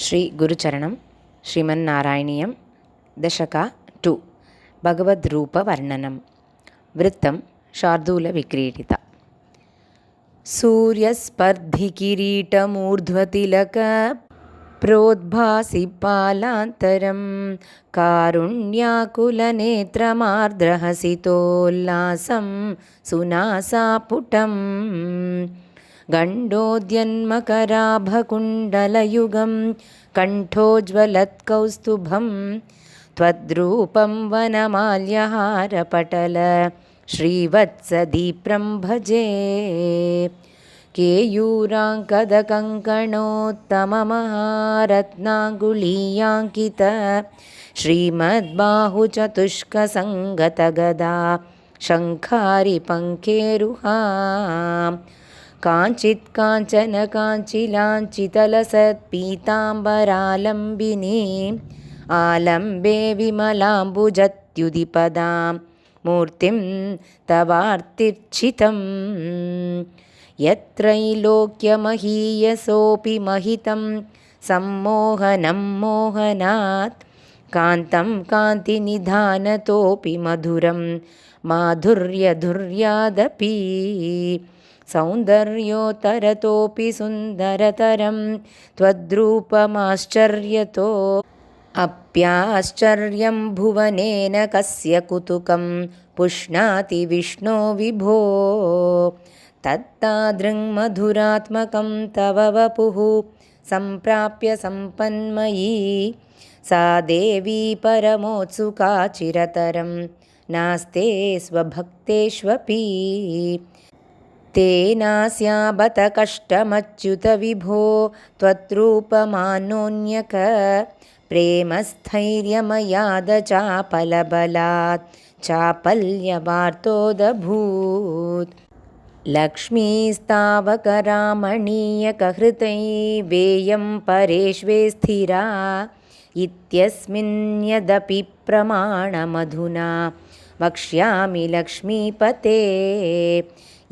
శ్రీ గురుచరణం శ్రీమన్నారాయణీయం దశక 2 భగవద్రూపవర్ణనం వృత్తం శార్దూల విక్రీడిత సూర్యస్పర్ధికిరీటమూర్ధ్వతిలక ప్రోద్భాసి పాలాంతరం కారుణ్యాకులనేత్రమార్ద్రహసితోల్లాసం సునాసాపుటం गण्डोद्यन्मकराभकुण्डलयुगं कण्ठोज्ज्वलत्कौस्तुभं त्वद्रूपं वनमाल्यहारपटल श्रीवत्सदीप्रं भजे केयूराङ्कदकङ्कणोत्तममहारत्नाङ्गुलीयाङ्कित श्रीमद्बाहुचतुष्कसङ्गतगदा शङ्खारिपङ्केरुहा काञ्चित् काञ्चन काञ्चिलाञ्चितलसत्पीताम्बरालम्बिनीम् आलम्बे विमलाम्बुजत्युदिपदां मूर्तिं तवार्तिर्चितं यत्रैलोक्यमहीयसोऽपि महितं सम्मोहनं मोहनात् कान्तं कान्तिनिधानतोऽपि मधुरं माधुर्यधुर्यादपि सौन्दर्योत्तरतोऽपि सुन्दरतरं त्वद्रूपमाश्चर्यतो अप्याश्चर्यं भुवनेन कस्य कुतुकं पुष्णाति विष्णो विभो तत्तादृङ्मधुरात्मकं तव वपुः सम्प्राप्य सम्पन्मयी सा देवी परमोत्सुका चिरतरं नास्ते स्वभक्तेष्वपि तेनास्याबत कष्टमच्युत विभो त्वद्रूपमानोऽन्यक प्रेमस्थैर्यमयाद चापलबलात् चापल्यवार्तोदभूत् लक्ष्मीस्तावकरामणीयकहृतैवेयं परेष्वे स्थिरा इत्यस्मिन्यदपि प्रमाणमधुना वक्ष्यामि लक्ष्मीपते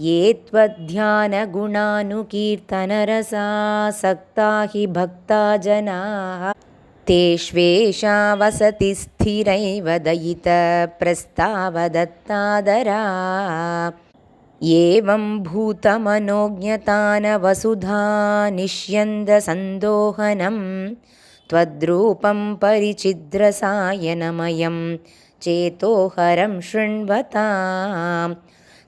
ये त्वध्यानगुणानुकीर्तनरसासक्ता हि भक्ता जनाः तेष्वेषा वसति स्थिरैव दयितप्रस्तावदत्तादरा एवं भूतमनोज्ञतानवसुधा निष्यन्दसन्दोहनं त्वद्रूपं परिचिद्रसायनमयं चेतोहरं शृण्वताम्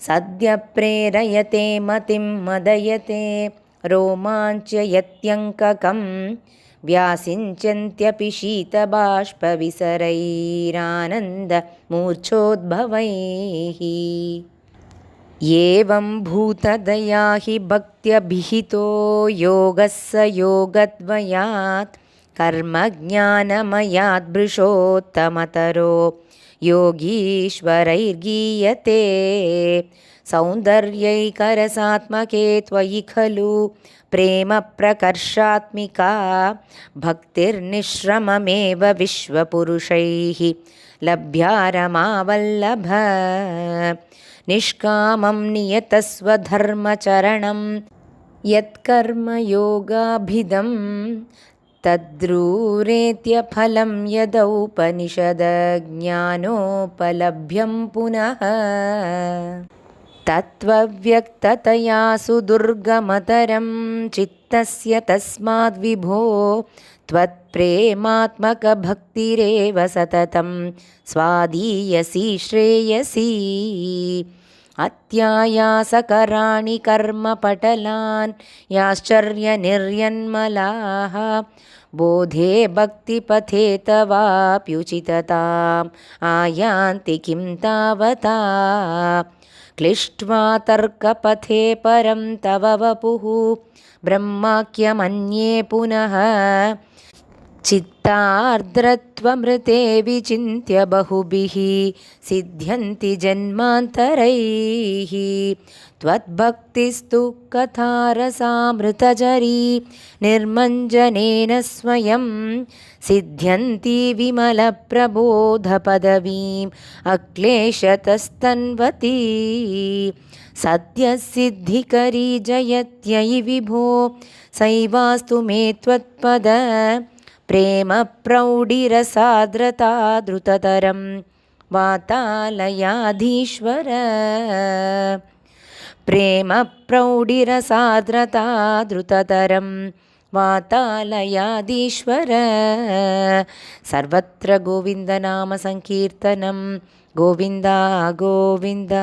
सद्य प्रेरयते मतिं मदयते रोमाञ्चयत्यङ्ककं व्यासिञ्चन्त्यपि शीतबाष्पविसरैरानन्दमूर्च्छोद्भवैः एवं भूतदया हि भक्त्यभिहितो योगः स योगद्वयात् कर्मज्ञानमयाद्भृशोत्तमतरो योगीश्वरैर्गीयते सौन्दर्यैकरसात्मके त्वयि खलु प्रेमप्रकर्षात्मिका भक्तिर्निःश्रममेव विश्वपुरुषैः लभ्यारमावल्लभ निष्कामं नियतस्वधर्मचरणं यत्कर्मयोगाभिधं तद्रूरेत्यफलं यदौपनिषदज्ञानोपलभ्यं पुनः तत्त्वव्यक्ततया सुदुर्गमतरं चित्तस्य तस्माद्विभो त्वत्प्रेमात्मकभक्तिरेव सततं स्वादीयसी श्रेयसी अत्यायासकराणि कर्मपटलान् याश्चर्यनिर्यन्मलाः बोधे भक्तिपथे तवाप्युचितताम् आयान्ति किं तावता क्लिष्ट्वा तर्कपथे परं तव वपुः ब्रह्माख्यमन्ये पुनः चित्तार्द्रत्वमृते विचिन्त्य बहुभिः सिद्ध्यन्ति जन्मान्तरैः त्वद्भक्तिस्तु कथारसामृतजरी निर्मञ्जनेन स्वयं सिद्ध्यन्ति विमलप्रबोधपदवीम् अक्लेशतस्तन्वती सद्यसिद्धिकरी जयत्ययि विभो सैवास्तु मे त्वत्पद प्रेमप्रौढिरसाद्रता द्रुततरं वातालयाधीश्वर प्रेमप्रौढिरसाद्रता द्रुततरं वातालयाधीश्वर सर्वत्र गोविन्दनामसङ्कीर्तनं गोविन्द गोविन्द।